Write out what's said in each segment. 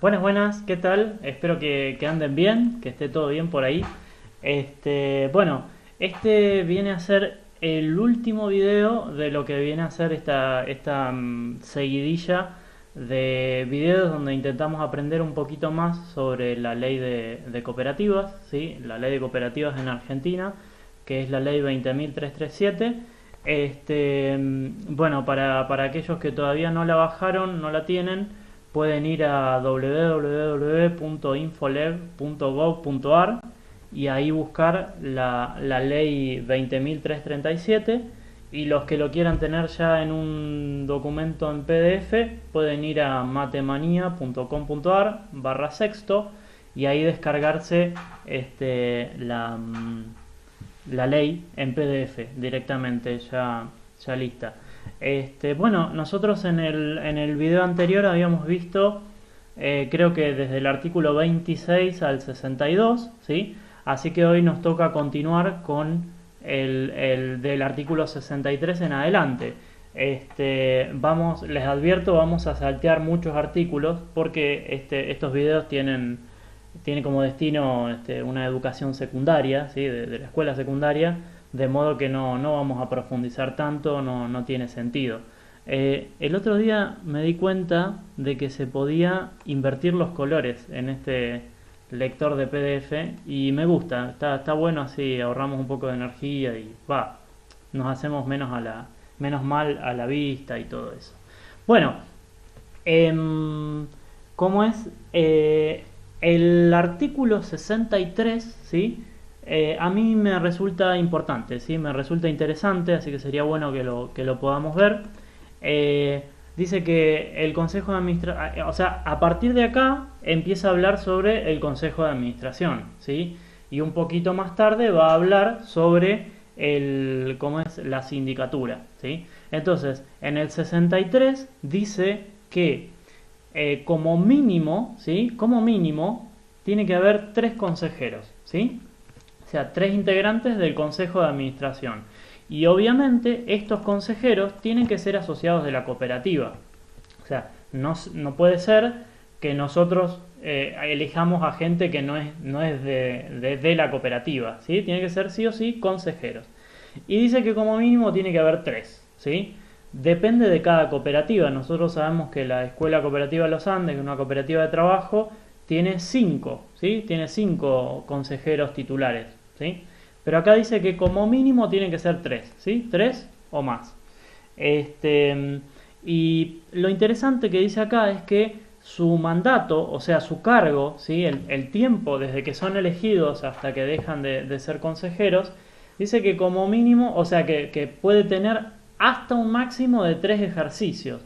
Buenas, buenas, ¿qué tal? Espero que anden bien, que esté todo bien por ahí. Bueno, este viene a ser el último video de lo que viene a ser esta seguidilla de videos donde intentamos aprender un poquito más sobre la ley de cooperativas, ¿sí? La ley de cooperativas en Argentina, que es la ley 20.337. Bueno, para aquellos que todavía no la bajaron, no la tienen, pueden ir a www.infolev.gov.ar y ahí buscar la ley 20.337, y los que lo quieran tener ya en un documento en PDF pueden ir a matemanía.com.ar/sexto y ahí descargarse la ley en PDF directamente ya lista. Bueno, nosotros en el video anterior habíamos visto, creo que desde el artículo 26 al 62, ¿sí? Así que hoy nos toca continuar con el del artículo 63 en adelante. Les advierto, vamos a saltear muchos artículos porque estos videos tiene como destino una educación secundaria, ¿sí? de la escuela secundaria, de modo que no vamos a profundizar tanto, no tiene sentido. El otro día me di cuenta de que se podía invertir los colores en este lector de PDF y me gusta, está bueno, así ahorramos un poco de energía y nos hacemos menos mal a la vista y todo eso. Bueno, ¿cómo es? El artículo 63, ¿sí? A mí me resulta importante, ¿sí? Me resulta interesante, así que sería bueno que lo podamos ver. Dice que el Consejo de Administración, o sea, a partir de acá empieza a hablar sobre el Consejo de Administración, ¿sí? Y un poquito más tarde va a hablar sobre cómo es la sindicatura, ¿sí? Entonces, en el 63 dice que como mínimo, ¿sí? Como mínimo, tiene que haber 3 consejeros, ¿sí? O sea, 3 integrantes del Consejo de Administración. Y obviamente estos consejeros tienen que ser asociados de la cooperativa. O sea, no puede ser que nosotros elijamos a gente que no es de la cooperativa, ¿sí? Tiene que ser sí o sí consejeros. Y dice que como mínimo tiene que haber 3, ¿sí? Depende de cada cooperativa. Nosotros sabemos que la Escuela Cooperativa Los Andes, que es una cooperativa de trabajo, tiene 5, ¿sí? Tiene 5 consejeros titulares, ¿sí? Pero acá dice que como mínimo tienen que ser 3, ¿sí? 3 o más. Y lo interesante que dice acá es que su mandato, o sea, su cargo, ¿sí? El tiempo desde que son elegidos hasta que dejan de ser consejeros, dice que como mínimo, o sea, que puede tener hasta un máximo de 3 ejercicios.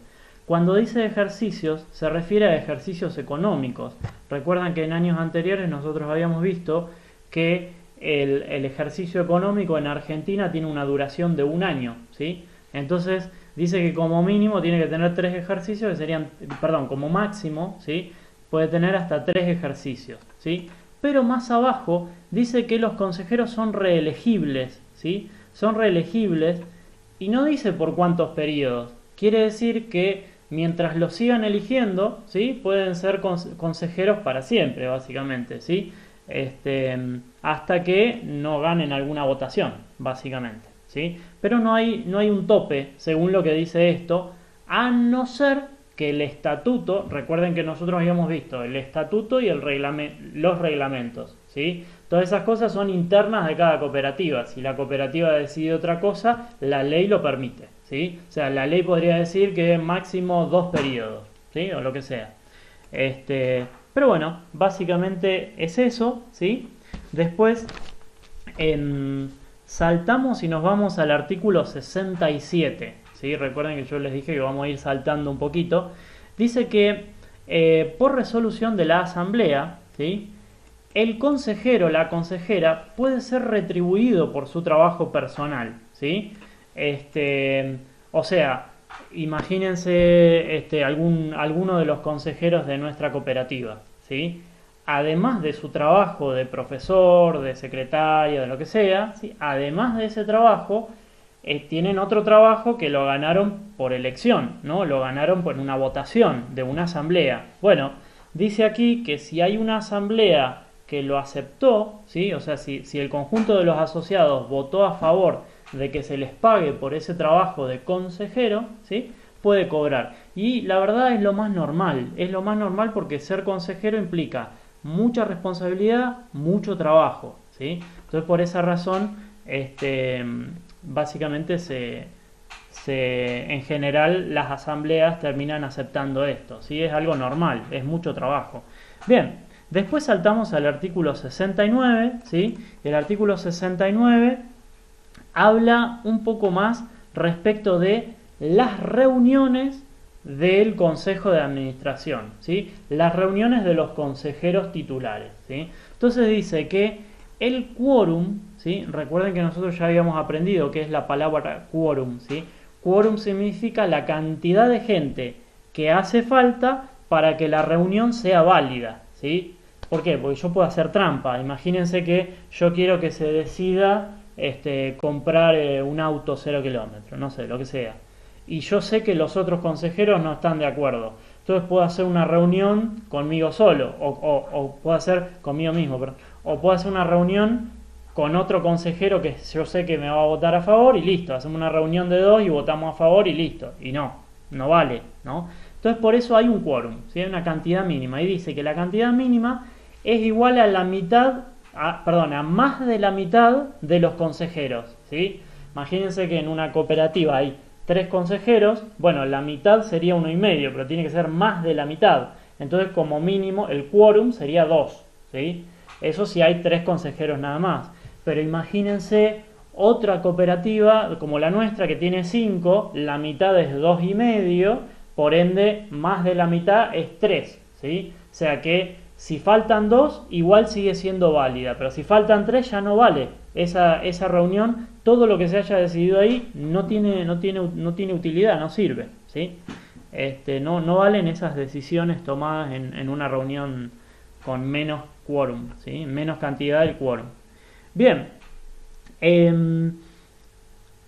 Cuando dice ejercicios, se refiere a ejercicios económicos. Recuerdan que en años anteriores nosotros habíamos visto que el ejercicio económico en Argentina tiene una duración de un año, ¿sí? Entonces dice que como mínimo tiene que tener 3 ejercicios, que serían, perdón, como máximo, ¿sí? Puede tener hasta 3 ejercicios, ¿sí? Pero más abajo dice que los consejeros son reelegibles, ¿sí? Son reelegibles y no dice por cuántos periodos. Quiere decir que mientras los sigan eligiendo, ¿sí? Pueden ser consejeros para siempre, básicamente, ¿sí? Hasta que no ganen alguna votación, básicamente, ¿sí? Pero no hay un tope, según lo que dice esto, a no ser que el estatuto, recuerden que nosotros habíamos visto el estatuto y los reglamentos, ¿sí? Todas esas cosas son internas de cada cooperativa. Si la cooperativa decide otra cosa, la ley lo permite, ¿sí? O sea, la ley podría decir que máximo 2 periodos, ¿sí? O lo que sea. Pero bueno, básicamente es eso, ¿sí? Después saltamos y nos vamos al artículo 67, ¿sí? Recuerden que yo les dije que vamos a ir saltando un poquito. Dice que por resolución de la asamblea, ¿sí? El consejero, la consejera, puede ser retribuido por su trabajo personal, ¿sí? O sea, imagínense alguno de los consejeros de nuestra cooperativa, ¿sí? Además de su trabajo de profesor, de secretaria, de lo que sea, ¿sí? Además de ese trabajo, tienen otro trabajo que lo ganaron por elección, ¿no? Lo ganaron por una votación de una asamblea. Bueno, dice aquí que si hay una asamblea que lo aceptó, ¿sí? O sea, si el conjunto de los asociados votó a favor de que se les pague por ese trabajo de consejero, ¿sí? Puede cobrar. Y la verdad es lo más normal porque ser consejero implica mucha responsabilidad, mucho trabajo, ¿sí? Entonces por esa razón, básicamente en general las asambleas terminan aceptando esto, ¿sí? Es algo normal, es mucho trabajo. Bien, después saltamos al artículo 69, ¿sí? El artículo 69 habla un poco más respecto de las reuniones del Consejo de Administración, ¿sí? Las reuniones de los consejeros titulares, ¿sí? Entonces dice que el quórum, ¿sí? Recuerden que nosotros ya habíamos aprendido que es la palabra quórum, ¿sí? Quórum significa la cantidad de gente que hace falta para que la reunión sea válida, ¿sí? ¿Por qué? Porque yo puedo hacer trampa. Imagínense que yo quiero que se decida comprar un auto 0 kilómetros, no sé, lo que sea. Y yo sé que los otros consejeros no están de acuerdo. Entonces puedo hacer una reunión conmigo solo, o puedo hacer conmigo mismo, perdón. O puedo hacer una reunión con otro consejero que yo sé que me va a votar a favor y listo. Hacemos una reunión de 2 y votamos a favor y listo. Y no vale, ¿no? Entonces por eso hay un quórum, ¿sí? Hay una cantidad mínima. Y dice que la cantidad mínima es igual a la mitad, a más de la mitad de los consejeros, ¿sí? Imagínense que en una cooperativa hay 3 consejeros, bueno, la mitad sería 1,5, pero tiene que ser más de la mitad. Entonces, como mínimo, el quórum sería 2, ¿sí? Eso si hay 3 consejeros nada más. Pero imagínense otra cooperativa como la nuestra que tiene 5, la mitad es 2,5, por ende, más de la mitad es 3, ¿sí? O sea que si faltan 2, igual sigue siendo válida, pero si faltan 3 ya no vale. Esa reunión, todo lo que se haya decidido ahí no tiene utilidad, no sirve, ¿sí? No valen esas decisiones tomadas en una reunión con menos quórum, ¿sí? Menos cantidad del quórum. Bien,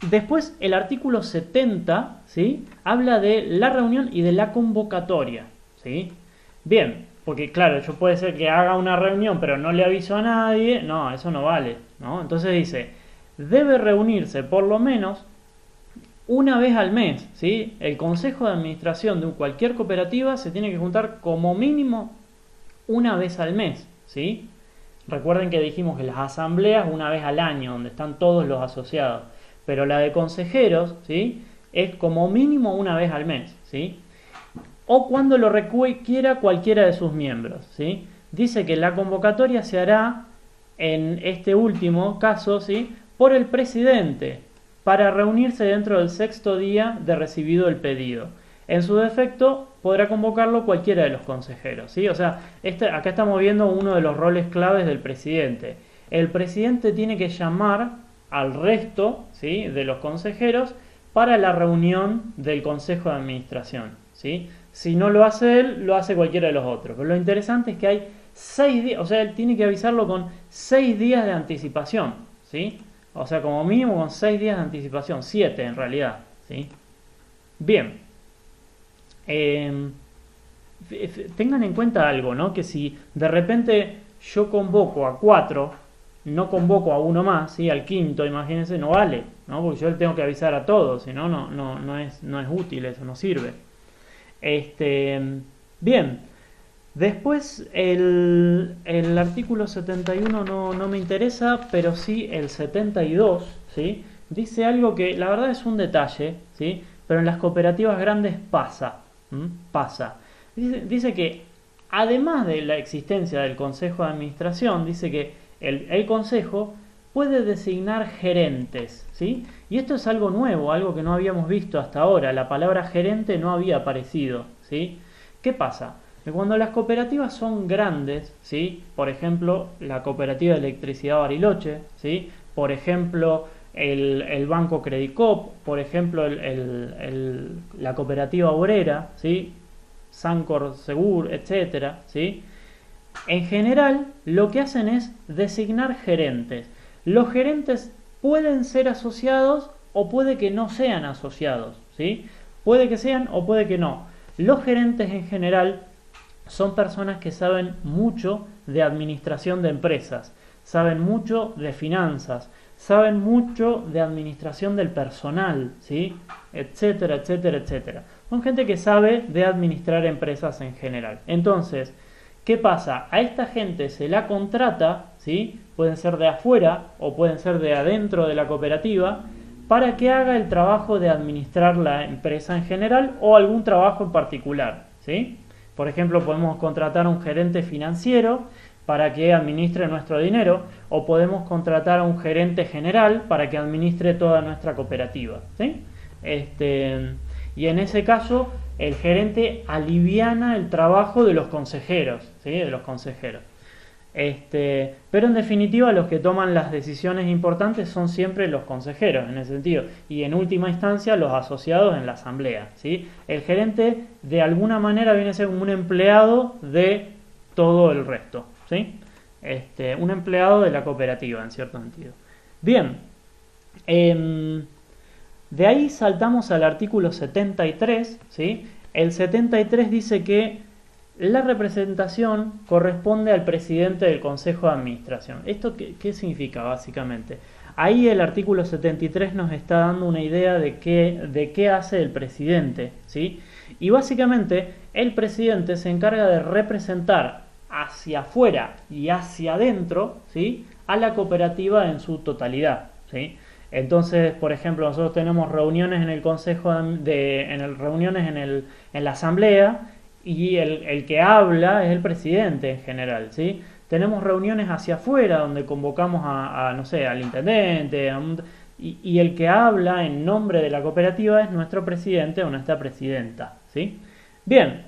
después el artículo 70, ¿sí? Habla de la reunión y de la convocatoria, ¿sí? Bien, porque claro, yo puede ser que haga una reunión pero no le aviso a nadie, no, eso no vale, ¿no? Entonces dice, debe reunirse por lo menos una vez al mes, ¿sí? El consejo de administración de cualquier cooperativa se tiene que juntar como mínimo una vez al mes, ¿sí? Recuerden que dijimos que las asambleas una vez al año, donde están todos los asociados, pero la de consejeros, ¿sí? Es como mínimo una vez al mes, ¿sí? O cuando lo requiera cualquiera de sus miembros, ¿sí? Dice que la convocatoria se hará, en este último caso, ¿sí? Por el presidente, para reunirse dentro del 6º día de recibido el pedido. En su defecto, podrá convocarlo cualquiera de los consejeros, ¿sí? O sea, acá estamos viendo uno de los roles claves del presidente. El presidente tiene que llamar al resto, ¿sí? De los consejeros para la reunión del consejo de administración, ¿sí? Si no lo hace él, lo hace cualquiera de los otros. Pero lo interesante es que hay 6 días, o sea, él tiene que avisarlo con 6 días de anticipación, ¿sí? O sea, como mínimo con 6 días de anticipación, 7 en realidad, ¿sí? Bien. Tengan en cuenta algo, ¿no? Que si de repente yo convoco a 4, no convoco a uno más, ¿sí? Al quinto, imagínense, no vale, ¿no? Porque yo le tengo que avisar a todos, si no, no es útil, eso no sirve. Bien, después el artículo 71 no me interesa, pero sí el 72, ¿sí? Dice algo que la verdad es un detalle, ¿sí? Pero en las cooperativas grandes pasa. Dice que además de la existencia del consejo de administración, dice que el consejo puede designar gerentes, ¿sí? Y esto es algo nuevo, algo que no habíamos visto hasta ahora. La palabra gerente no había aparecido, ¿sí? ¿Qué pasa? Que cuando las cooperativas son grandes, ¿sí? Por ejemplo, la cooperativa de electricidad Bariloche, ¿sí? Por ejemplo, el Banco Credicop, por ejemplo, la cooperativa obrera, ¿sí? Sancor Segur, etcétera, ¿sí? En general, lo que hacen es designar gerentes. Los gerentes pueden ser asociados o puede que no sean asociados, ¿sí? Puede que sean o puede que no. Los gerentes en general son personas que saben mucho de administración de empresas, saben mucho de finanzas, saben mucho de administración del personal, ¿sí? Etcétera, etcétera, etcétera. Son gente que sabe de administrar empresas en general. Entonces, ¿qué pasa? A esta gente se la contrata, ¿sí? Pueden ser de afuera o pueden ser de adentro de la cooperativa, para que haga el trabajo de administrar la empresa en general o algún trabajo en particular, ¿sí? Por ejemplo, podemos contratar a un gerente financiero para que administre nuestro dinero, o podemos contratar a un gerente general para que administre toda nuestra cooperativa, ¿sí? Y en ese caso, el gerente aliviana el trabajo de los consejeros, ¿sí? De los consejeros. Pero en definitiva los que toman las decisiones importantes son siempre los consejeros en ese sentido, y en última instancia los asociados en la asamblea, ¿sí? El gerente de alguna manera viene a ser como un empleado de todo el resto, ¿sí? Un empleado de la cooperativa en cierto sentido. Bien, de ahí saltamos al artículo 73, ¿sí? El 73 dice que la representación corresponde al presidente del Consejo de Administración. ¿Esto qué significa básicamente? Ahí el artículo 73 nos está dando una idea de qué hace el presidente, ¿sí? Y básicamente el presidente se encarga de representar hacia afuera y hacia adentro, ¿sí? A la cooperativa en su totalidad, ¿sí? Entonces, por ejemplo, nosotros tenemos reuniones en el Consejo reuniones en la Asamblea, y el que habla es el presidente en general, ¿sí? Tenemos reuniones hacia afuera donde convocamos no sé, al intendente, y el que habla en nombre de la cooperativa es nuestro presidente o nuestra presidenta, ¿sí? Bien,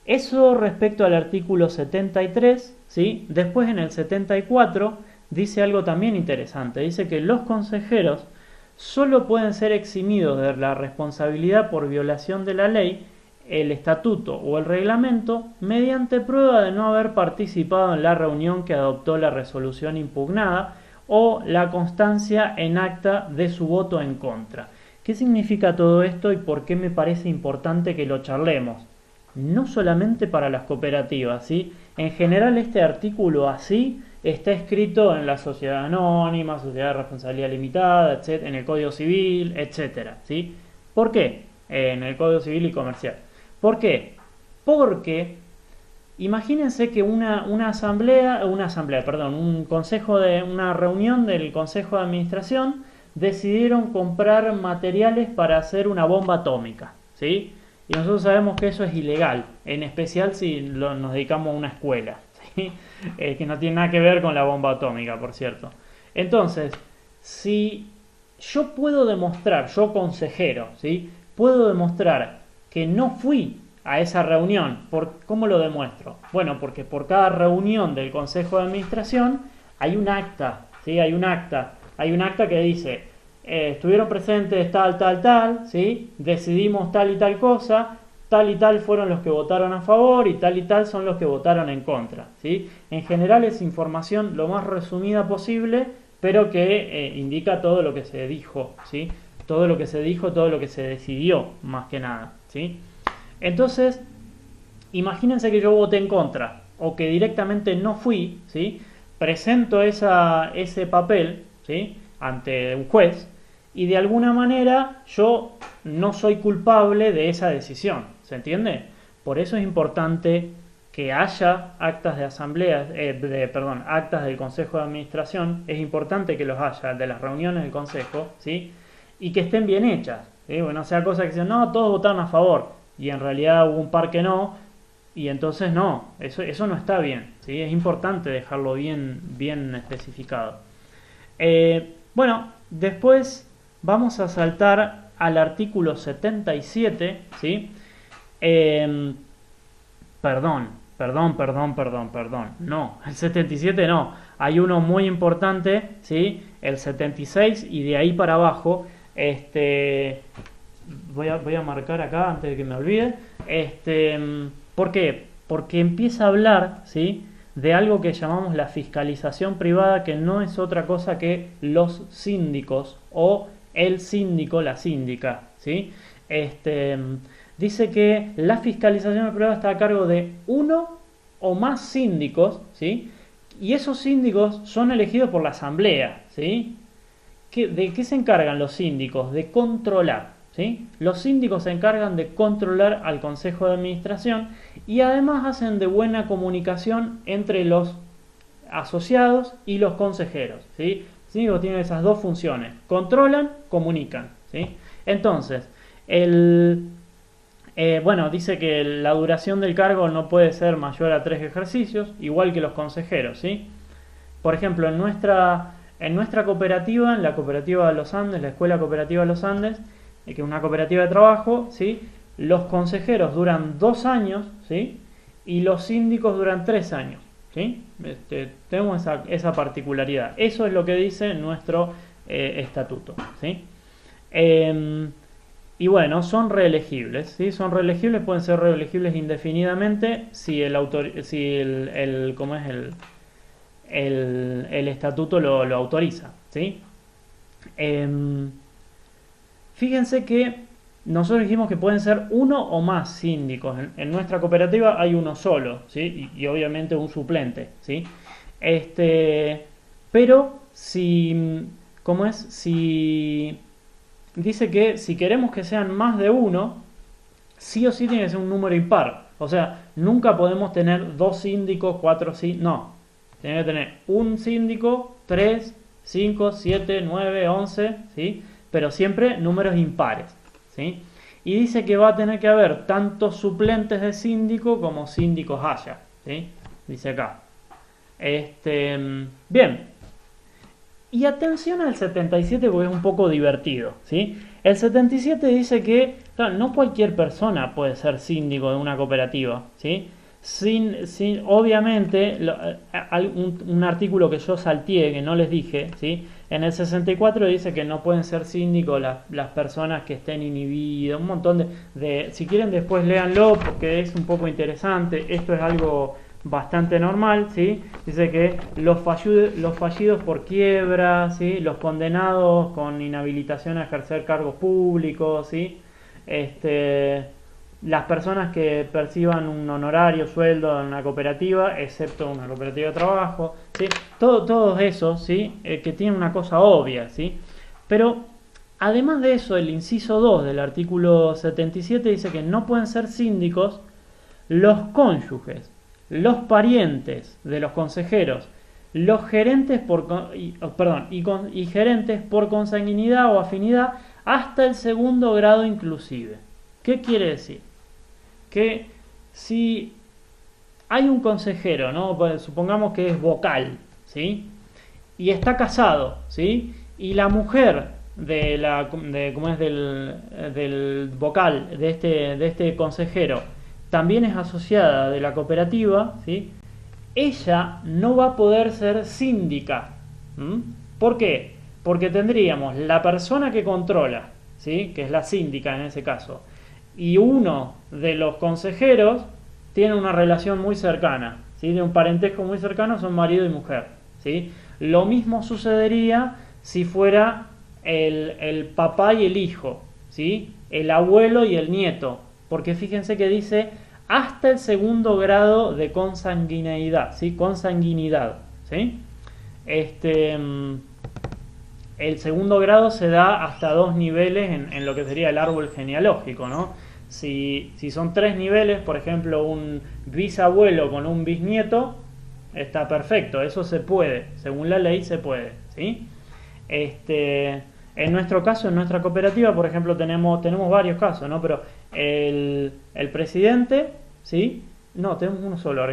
eso respecto al artículo 73, ¿sí? Después en el 74 dice algo también interesante, dice que los consejeros solo pueden ser eximidos de la responsabilidad por violación de la ley, el estatuto o el reglamento mediante prueba de no haber participado en la reunión que adoptó la resolución impugnada o la constancia en acta de su voto en contra. ¿Qué significa todo esto y por qué me parece importante que lo charlemos? No solamente para las cooperativas, ¿sí? En general este artículo así está escrito en la sociedad anónima, sociedad de responsabilidad limitada, etc., en el Código Civil, etcétera, ¿sí? ¿Por qué? En el Código Civil y Comercial. ¿Por qué? Porque imagínense que una reunión del Consejo de Administración decidieron comprar materiales para hacer una bomba atómica, ¿sí? Y nosotros sabemos que eso es ilegal, en especial si nos dedicamos a una escuela, ¿sí? Que no tiene nada que ver con la bomba atómica, por cierto. Entonces, si yo puedo demostrar, yo consejero, ¿sí? Puedo demostrar que no fui a esa reunión, ¿cómo lo demuestro? Bueno, porque por cada reunión del Consejo de Administración hay un acta, ¿sí? Hay un acta que dice, estuvieron presentes tal, ¿sí? Decidimos tal y tal cosa, tal y tal fueron los que votaron a favor y tal son los que votaron en contra, ¿sí? En general es información lo más resumida posible, pero que indica todo lo que se dijo, ¿sí? Todo lo que se dijo, todo lo que se decidió, más que nada, ¿sí? Entonces, imagínense que yo voté en contra o que directamente no fui, ¿sí? Presento ese papel, ¿sí? Ante un juez y de alguna manera yo no soy culpable de esa decisión, ¿se entiende? Por eso es importante que haya actas de asambleas, actas del Consejo de Administración, es importante que los haya, de las reuniones del Consejo, ¿sí? Y que estén bien hechas, ¿sí? Bueno, sea cosa que dicen, no, todos votaron a favor, y en realidad hubo un par que no, y entonces no, eso no está bien, ¿sí? Es importante dejarlo bien especificado. Bueno, después vamos a saltar al artículo 77, ¿sí? Perdón, no, el 77 no, hay uno muy importante, ¿sí? El 76 y de ahí para abajo, voy a marcar acá antes de que me olvide, ¿por qué? Porque empieza a hablar, ¿sí? De algo que llamamos la fiscalización privada, que no es otra cosa que los síndicos o el síndico, la síndica, ¿sí? dice que la fiscalización del privado está a cargo de uno o más síndicos, ¿sí? Y esos síndicos son elegidos por la asamblea, ¿sí? ¿De qué se encargan los síndicos? De controlar, ¿sí? Los síndicos se encargan de controlar al consejo de administración y además hacen de buena comunicación entre los asociados y los consejeros, ¿sí? Los síndicos tienen esas dos funciones: controlan, comunican, ¿sí? Entonces, bueno, dice que la duración del cargo no puede ser mayor a 3 ejercicios, igual que los consejeros, ¿sí? Por ejemplo, en nuestra cooperativa, en la cooperativa de los Andes, la Escuela Cooperativa de los Andes, que es una cooperativa de trabajo, ¿sí? Los consejeros duran 2 años, ¿sí? Y los síndicos duran 3 años, ¿sí? Tenemos esa particularidad. Eso es lo que dice nuestro estatuto, ¿sí? Y bueno, son reelegibles, ¿sí? Son reelegibles, pueden ser reelegibles indefinidamente si ¿cómo es? El estatuto lo autoriza, ¿sí? Fíjense que nosotros dijimos que pueden ser uno o más síndicos. En nuestra cooperativa hay uno solo, ¿sí? Y obviamente un suplente, ¿sí? Pero ¿cómo es? Dice que si queremos que sean más de uno, sí o sí tiene que ser un número impar. O sea, nunca podemos tener 2 síndicos, 4 síndicos, no. Tiene que tener un síndico, 3, 5, 7, 9, 11, ¿sí? Pero siempre números impares, ¿sí? Y dice que va a tener que haber tanto suplentes de síndico como síndicos haya, ¿sí? Dice acá. Bien. Y atención al 77 porque es un poco divertido, ¿sí? El 77 dice que, claro, no cualquier persona puede ser síndico de una cooperativa, ¿sí? Obviamente, un artículo que yo salteé, que no les dije, ¿sí? En el 64 dice que no pueden ser síndicos las personas que estén inhibidas, un montón si quieren después léanlo porque es un poco interesante, esto es algo bastante normal, ¿sí? Dice que los fallidos por quiebra, ¿sí? Los condenados con inhabilitación a ejercer cargos públicos, ¿sí? Las personas que perciban un honorario, sueldo en una cooperativa, excepto una cooperativa de trabajo, ¿sí? Todos esos, ¿sí? Que tienen una cosa obvia, ¿sí? Pero además de eso, el inciso 2 del artículo 77 dice que no pueden ser síndicos los cónyuges, los parientes de los consejeros, los gerentes y gerentes por consanguinidad o afinidad hasta el 2.º grado inclusive. ¿Qué quiere decir? Que si hay un consejero, ¿no? Pues supongamos que es vocal, ¿sí? Y está casado, ¿sí? Y la mujer ¿cómo es? Del vocal de este consejero también es asociada de la cooperativa, ¿sí? Ella no va a poder ser síndica. ¿Por qué? Porque tendríamos la persona que controla, ¿sí? Que es la síndica en ese caso, y uno de los consejeros tiene una relación muy cercana, ¿sí? De un parentesco muy cercano, son marido y mujer, ¿sí? Lo mismo sucedería si fuera el papá y el hijo, ¿sí? El abuelo y el nieto, porque fíjense que dice hasta el 2.º grado de consanguinidad, ¿sí? Consanguinidad, ¿sí? El 2.º grado se da hasta 2 niveles en lo que sería el árbol genealógico, ¿no? Si son 3 niveles, por ejemplo, un bisabuelo con un bisnieto, está perfecto, eso se puede, según la ley se puede, ¿sí? En nuestro caso, en nuestra cooperativa, por ejemplo, tenemos varios casos, ¿no? Pero el presidente, ¿sí? No, tenemos uno solo.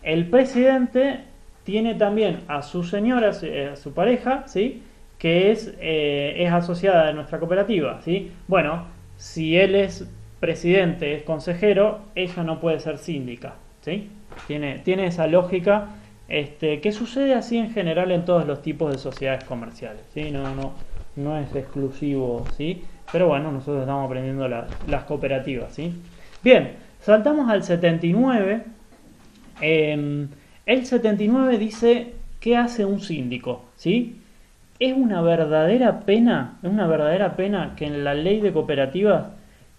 El presidente tiene también a su señora, a su pareja, ¿sí? Que es asociada de nuestra cooperativa, ¿sí? Bueno, si él es presidente, es consejero, ella no puede ser síndica, ¿sí? Tiene esa lógica, que sucede así en general en todos los tipos de sociedades comerciales, ¿sí? No es exclusivo, ¿sí? Pero bueno, nosotros estamos aprendiendo las cooperativas, ¿sí? Bien, saltamos al 79. El 79 dice ¿qué hace un síndico? ¿Sí? Es una verdadera pena que en la ley de cooperativas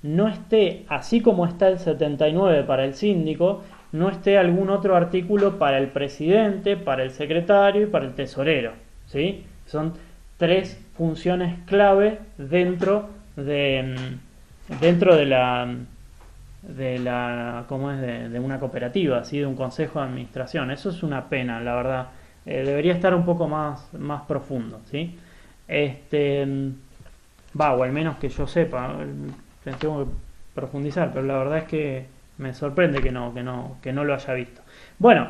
no esté, así como está el 79 para el síndico, no esté algún otro artículo para el presidente, para el secretario y para el tesorero, ¿sí? Son tres funciones clave dentro de una cooperativa, ¿sí? De un consejo de administración. Eso es una pena, la verdad. Debería estar un poco más profundo, ¿sí? O al menos que yo sepa, tengo que profundizar, pero la verdad es que me sorprende que no lo haya visto. Bueno,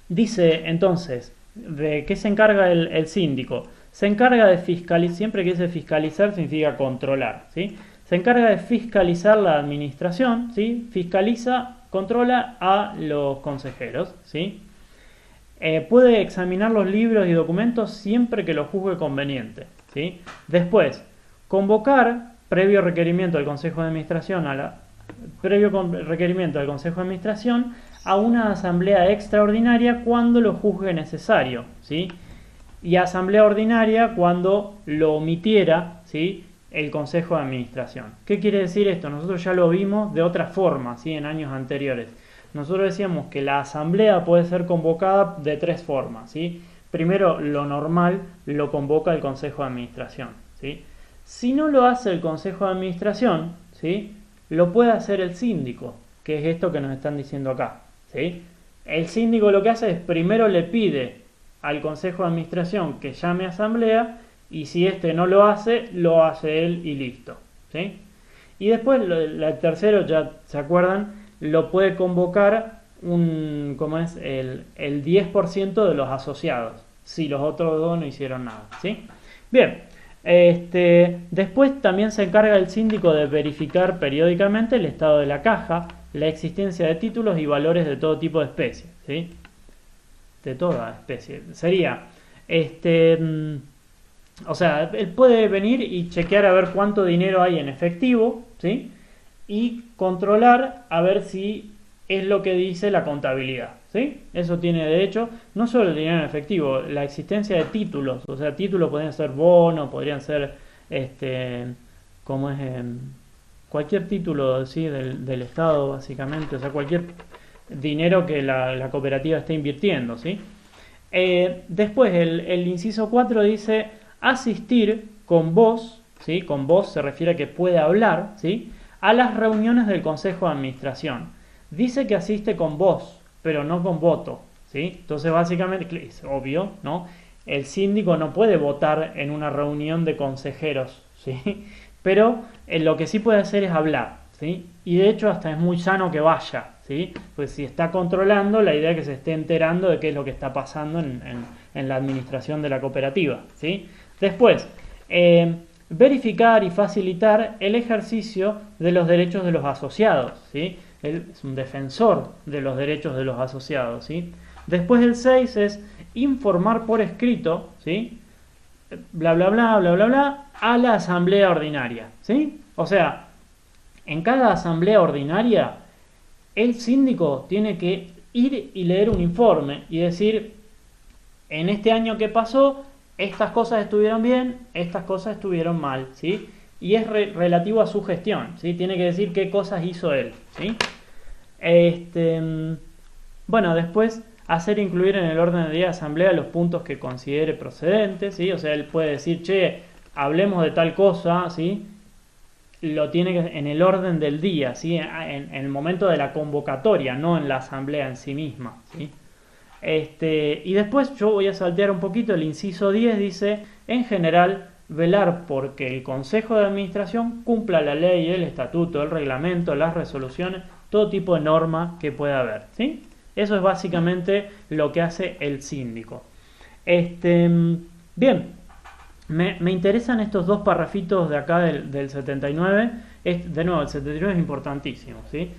dice entonces, ¿de qué se encarga el síndico? Se encarga de fiscalizar, siempre que dice fiscalizar significa controlar, ¿sí? Se encarga de fiscalizar la administración, ¿sí? Fiscaliza, controla a los consejeros, ¿sí? Puede examinar los libros y documentos siempre que lo juzgue conveniente, ¿sí? Después, convocar, previo requerimiento del Consejo de Administración, a una asamblea extraordinaria cuando lo juzgue necesario, ¿sí? Y asamblea ordinaria cuando lo omitiera, ¿sí? El Consejo de Administración. ¿Qué quiere decir esto? Nosotros ya lo vimos de otra forma, ¿sí? En años anteriores. Nosotros decíamos que la asamblea puede ser convocada de tres formas, ¿sí? Primero, lo normal lo convoca el Consejo de Administración, ¿sí? Si no lo hace el Consejo de Administración, ¿sí? Lo puede hacer el síndico, que es esto que nos están diciendo acá, ¿sí? El síndico lo que hace es primero le pide al Consejo de Administración que llame a asamblea, y si este no lo hace él y listo, ¿sí? Y después, el tercero, ya se acuerdan, lo puede convocar el 10% de los asociados, si los otros dos no hicieron nada, ¿sí? Bien, después también se encarga el síndico de verificar periódicamente el estado de la caja, la existencia de títulos y valores de todo tipo de especies, ¿sí? De toda especie. Sería, o sea, él puede venir y chequear a ver cuánto dinero hay en efectivo, ¿sí? Y controlar a ver si es lo que dice la contabilidad, ¿sí? Eso tiene derecho, no solo el dinero en efectivo, la existencia de títulos, o sea, títulos podrían ser bonos, podrían ser, cualquier título, ¿sí? del Estado, básicamente, o sea, cualquier dinero que la cooperativa esté invirtiendo, ¿sí? Después, el inciso 4 dice asistir con voz, ¿sí? Con voz se refiere a que puede hablar, ¿sí? A las reuniones del Consejo de Administración. Dice que asiste con voz, pero no con voto, ¿sí? Entonces, básicamente, es obvio, ¿no? El síndico no puede votar en una reunión de consejeros, ¿sí? Pero lo que sí puede hacer es hablar, ¿sí? Y de hecho hasta es muy sano que vaya, ¿sí? Pues si está controlando, la idea es que se esté enterando de qué es lo que está pasando en la administración de la cooperativa, ¿sí? Después, verificar y facilitar el ejercicio de los derechos de los asociados, ¿sí? Él es un defensor de los derechos de los asociados, ¿sí? Después el 6 es informar por escrito, ¿sí? Bla, bla, bla, bla, bla, bla, a la asamblea ordinaria, ¿sí? O sea, en cada asamblea ordinaria, el síndico tiene que ir y leer un informe y decir, en este año que pasó, estas cosas estuvieron bien, estas cosas estuvieron mal, ¿sí? Y es relativo a su gestión, ¿sí? Tiene que decir qué cosas hizo él, ¿sí? Bueno, después hacer incluir en el orden del día de asamblea los puntos que considere procedentes, ¿sí? O sea, él puede decir, che, hablemos de tal cosa, ¿sí? Lo tiene que en el orden del día, ¿sí? En el momento de la convocatoria, no en la asamblea en sí misma, ¿sí? Y después yo voy a saltear un poquito, el inciso 10 dice, en general, velar porque el Consejo de Administración cumpla la ley, el estatuto, el reglamento, las resoluciones, todo tipo de norma que pueda haber, ¿sí? Eso es básicamente lo que hace el síndico. Bien, me interesan estos dos parrafitos de acá del 79. De nuevo, el 79 es importantísimo, ¿sí?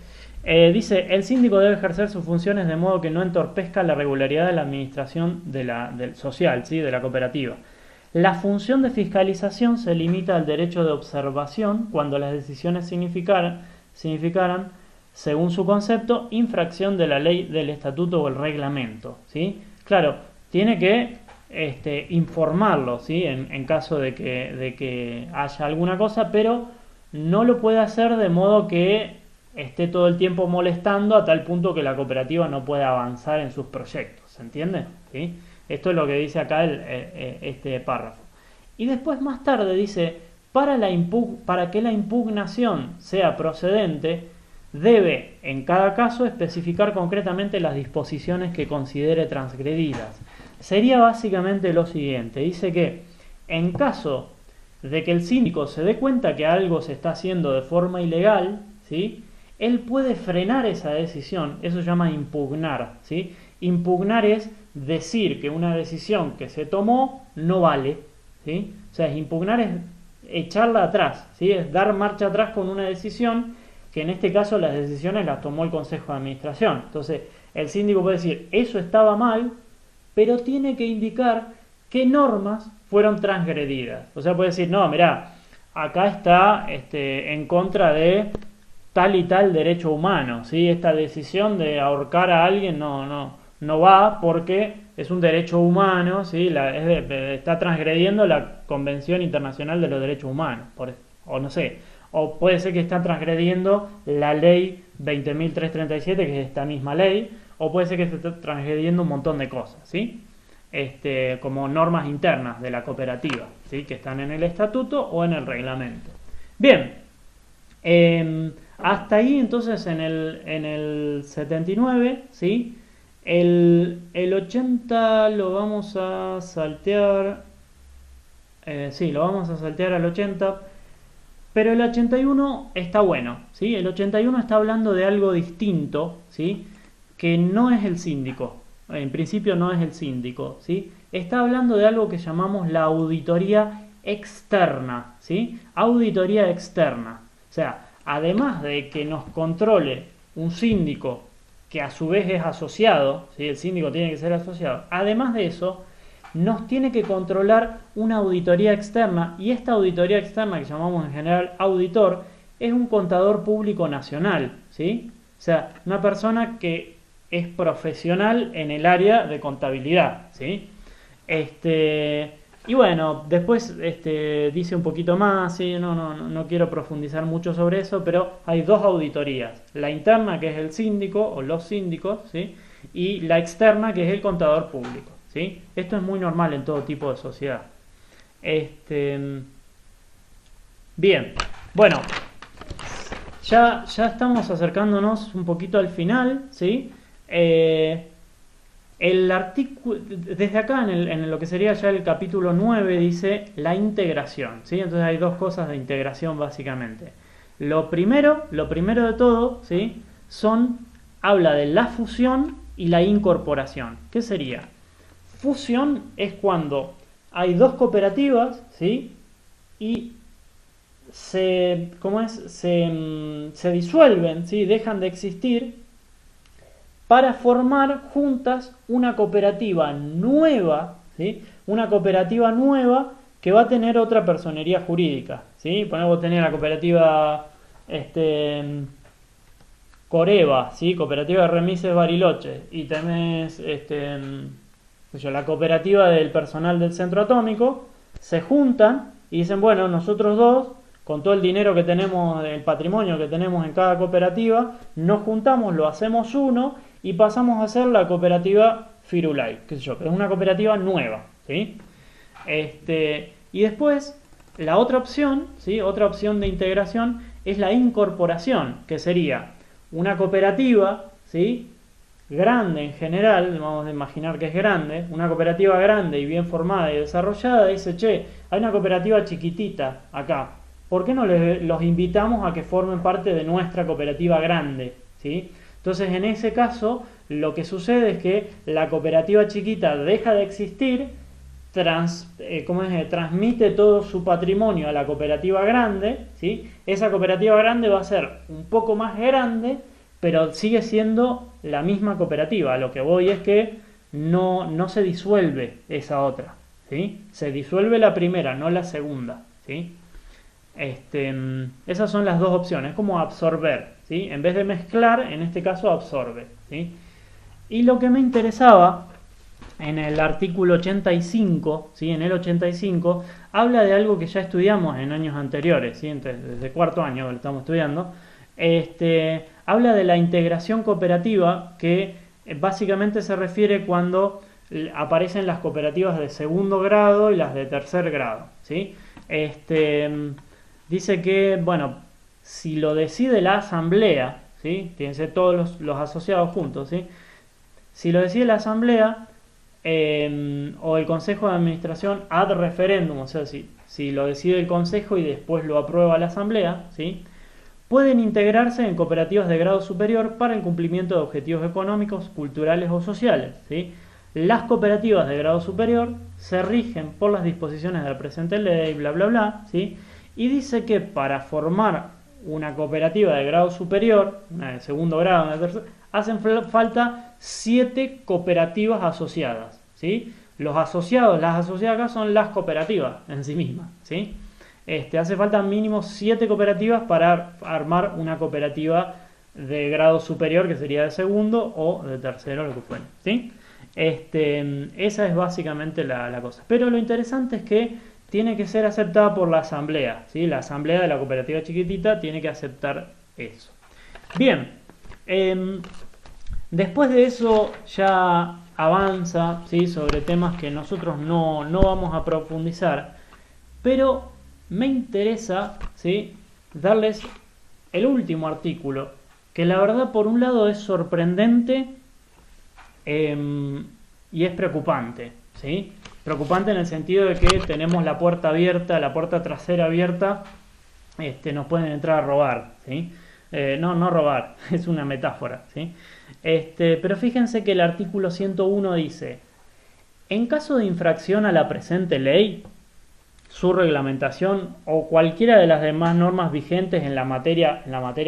Dice, el síndico debe ejercer sus funciones de modo que no entorpezca la regularidad de la administración del social, ¿sí? De la cooperativa. La función de fiscalización se limita al derecho de observación cuando las decisiones significaran, según su concepto, infracción de la ley, del estatuto o el reglamento, ¿sí? Claro, tiene que informarlo, ¿sí? En caso de que haya alguna cosa, pero no lo puede hacer de modo que esté todo el tiempo molestando a tal punto que la cooperativa no pueda avanzar en sus proyectos. ¿Se entiende? ¿Sí? Esto es lo que dice acá este párrafo. Y después más tarde dice, para que la impugnación sea procedente, debe en cada caso especificar concretamente las disposiciones que considere transgredidas. Sería básicamente lo siguiente, dice que en caso de que el síndico se dé cuenta que algo se está haciendo de forma ilegal, ¿sí?, él puede frenar esa decisión. Eso se llama impugnar, ¿sí? Impugnar es decir que una decisión que se tomó no vale, ¿sí? O sea, impugnar es echarla atrás, ¿sí? Es dar marcha atrás con una decisión que en este caso las decisiones las tomó el Consejo de Administración. Entonces, el síndico puede decir, eso estaba mal, pero tiene que indicar qué normas fueron transgredidas. O sea, puede decir, no, mirá, acá está en contra de tal y tal derecho humano, ¿sí? Esta decisión de ahorcar a alguien no va porque es un derecho humano, ¿sí? Está transgrediendo la Convención Internacional de los Derechos Humanos, o no sé, o puede ser que está transgrediendo la ley 20.337, que es esta misma ley, o puede ser que esté transgrediendo un montón de cosas, ¿sí? Como normas internas de la cooperativa, ¿sí?, que están en el estatuto o en el reglamento. Bien, hasta ahí entonces en el 79, ¿sí? El 80 lo vamos a saltear, sí, lo vamos a saltear al 80, pero el 81 está bueno, ¿sí? El 81 está hablando de algo distinto, ¿sí?, que no es el síndico, en principio no es el síndico, ¿sí? Está hablando de algo que llamamos la auditoría externa, ¿sí? Auditoría externa. O sea, además de que nos controle un síndico que a su vez es asociado, ¿sí?, el síndico tiene que ser asociado, además de eso, nos tiene que controlar una auditoría externa, y esta auditoría externa, que llamamos en general auditor, es un contador público nacional, ¿sí? O sea, una persona que es profesional en el área de contabilidad, ¿sí? Y bueno, después dice un poquito más, ¿sí? No quiero profundizar mucho sobre eso, pero hay dos auditorías. La interna, que es el síndico o los síndicos, ¿sí?, y la externa, que es el contador público, ¿sí? Esto es muy normal en todo tipo de sociedad. Bien, bueno, ya estamos acercándonos un poquito al final, ¿sí? El artículo, desde acá en lo que sería ya el capítulo 9, dice la integración, ¿sí? Entonces hay dos cosas de integración básicamente. Lo primero de todo, ¿sí?, habla de la fusión y la incorporación. ¿Qué sería? Fusión es cuando hay dos cooperativas, ¿sí?, y se disuelven, ¿sí?, dejan de existir para formar juntas una cooperativa nueva, ¿sí?, una cooperativa nueva que va a tener otra personería jurídica, ¿sí? Ponemos, tener la cooperativa Coreva, ¿sí?, cooperativa de remises Bariloche, y tenés la cooperativa del personal del centro atómico, se juntan y dicen, bueno, nosotros dos, con todo el dinero que tenemos, el patrimonio que tenemos en cada cooperativa, nos juntamos, lo hacemos uno y pasamos a ser la cooperativa Firulai, qué sé yo, que es una cooperativa nueva, ¿sí? Y después, la otra opción, ¿sí?, otra opción de integración es la incorporación, que sería una cooperativa, ¿sí?, grande en general, vamos a imaginar que es grande, una cooperativa grande y bien formada y desarrollada, dice, che, hay una cooperativa chiquitita acá, ¿por qué no los invitamos a que formen parte de nuestra cooperativa grande? ¿Sí? Entonces, en ese caso, lo que sucede es que la cooperativa chiquita deja de existir, transmite todo su patrimonio a la cooperativa grande, ¿sí? Esa cooperativa grande va a ser un poco más grande, pero sigue siendo la misma cooperativa. A lo que voy es que no se disuelve esa otra, ¿sí? Se disuelve la primera, no la segunda, ¿sí? Esas son las dos opciones, es como absorber, ¿sí? En vez de mezclar, en este caso absorbe, ¿sí? Y lo que me interesaba en el artículo 85, ¿sí? En el 85, habla de algo que ya estudiamos en años anteriores, ¿sí? Desde cuarto año que lo estamos estudiando. Habla de la integración cooperativa, que básicamente se refiere cuando aparecen las cooperativas de segundo grado y las de tercer grado, ¿sí? Dice que, bueno, si lo decide la asamblea, ¿sí? Fíjense todos los asociados juntos, ¿sí? Si lo decide la asamblea o el consejo de administración ad referéndum, o sea, si lo decide el consejo y después lo aprueba la asamblea, ¿sí? Pueden integrarse en cooperativas de grado superior para el cumplimiento de objetivos económicos, culturales o sociales, ¿sí? Las cooperativas de grado superior se rigen por las disposiciones de la presente ley, bla, bla, bla, ¿sí? Y dice que para formar una cooperativa de grado superior, una de segundo grado, una de tercer, hacen falta 7 cooperativas asociadas, ¿sí? Los asociados, las asociadas acá son las cooperativas en sí mismas, ¿sí? Hace falta mínimo 7 cooperativas para armar una cooperativa de grado superior, que sería de segundo o de tercero, lo que fuera, ¿sí? Esa es básicamente la cosa. Pero lo interesante es que tiene que ser aceptada por la asamblea, ¿sí? La asamblea de la cooperativa chiquitita tiene que aceptar eso. Bien, después de eso ya avanza, ¿sí? Sobre temas que nosotros no vamos a profundizar, pero me interesa, ¿sí? Darles el último artículo, que la verdad por un lado es sorprendente y es preocupante, ¿sí? Preocupante en el sentido de que tenemos la puerta abierta, la puerta trasera abierta, nos pueden entrar a robar, ¿sí? No robar, es una metáfora, ¿sí? Pero fíjense que el artículo 101 dice: en caso de infracción a la presente ley, su reglamentación o cualquiera de las demás normas vigentes en la materia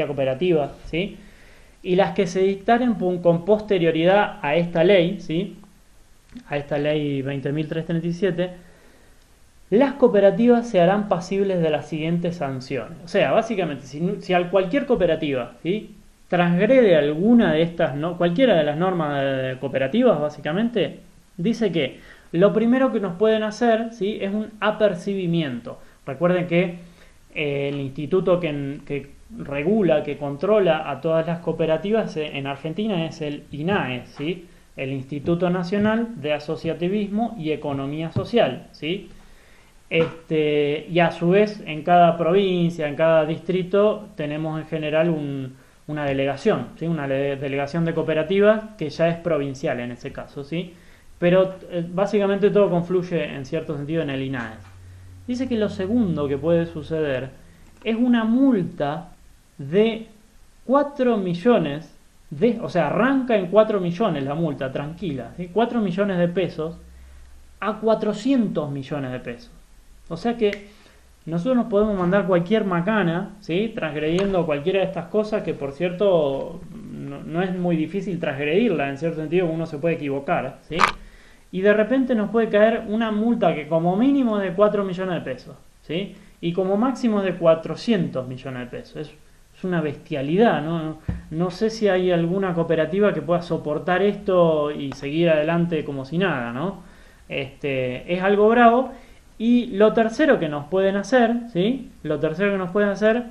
cooperativa, ¿sí? Y las que se dictaren con posterioridad a esta ley, ¿sí? A esta ley 20.337, las cooperativas se harán pasibles de las siguientes sanciones. O sea, básicamente, si a cualquier cooperativa, ¿sí? Transgrede alguna de estas, cualquiera de las normas cooperativas, básicamente, dice que lo primero que nos pueden hacer, ¿sí? Es un apercibimiento. Recuerden que el instituto que regula, que controla a todas las cooperativas en Argentina es el INAE, ¿sí? El Instituto Nacional de Asociativismo y Economía Social, ¿sí? Y a su vez en cada provincia, en cada distrito tenemos en general una delegación, ¿sí? Una delegación de cooperativas que ya es provincial en ese caso, ¿sí? Pero básicamente todo confluye en cierto sentido en el INAE. Dice que lo segundo que puede suceder es una multa de 4 millones, o sea, arranca en 4 millones la multa, tranquila, ¿sí? 4 millones de pesos a 400 millones de pesos. O sea que nosotros nos podemos mandar cualquier macana, ¿sí? Transgrediendo cualquiera de estas cosas, que por cierto no es muy difícil transgredirla, en cierto sentido uno se puede equivocar, ¿sí? Y de repente nos puede caer una multa que como mínimo es de 4 millones de pesos, ¿sí? Y como máximo es de 400 millones de pesos. Es una bestialidad, ¿no? No sé si hay alguna cooperativa que pueda soportar esto y seguir adelante como si nada, ¿no? Es algo bravo. Y lo tercero que nos pueden hacer, ¿sí? Lo tercero que nos pueden hacer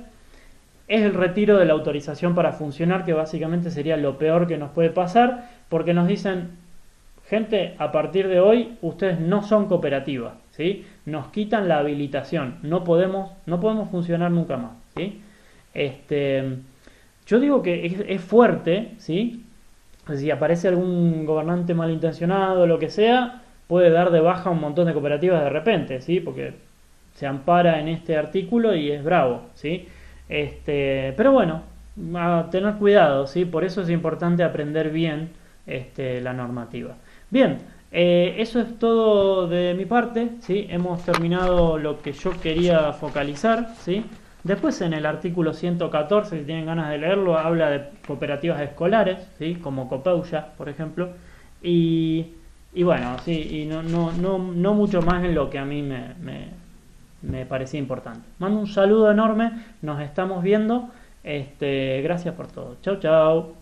es el retiro de la autorización para funcionar, que básicamente sería lo peor que nos puede pasar, porque nos dicen: gente, a partir de hoy ustedes no son cooperativa, ¿sí? Nos quitan la habilitación, no podemos funcionar nunca más, ¿sí? Yo digo que es fuerte, ¿sí? Si aparece algún gobernante malintencionado o lo que sea, puede dar de baja un montón de cooperativas de repente, ¿sí? Porque se ampara en este artículo y es bravo, ¿sí? Pero bueno, a tener cuidado, ¿sí? Por eso es importante aprender bien la normativa. Bien, eso es todo de mi parte, ¿sí? Hemos terminado lo que yo quería focalizar, ¿sí? Después en el artículo 114, si tienen ganas de leerlo, habla de cooperativas escolares, ¿sí? Como Copeuya, por ejemplo, y bueno, sí, y no mucho más en lo que a mí me parecía importante. Mando un saludo enorme, nos estamos viendo, gracias por todo. Chau, chau.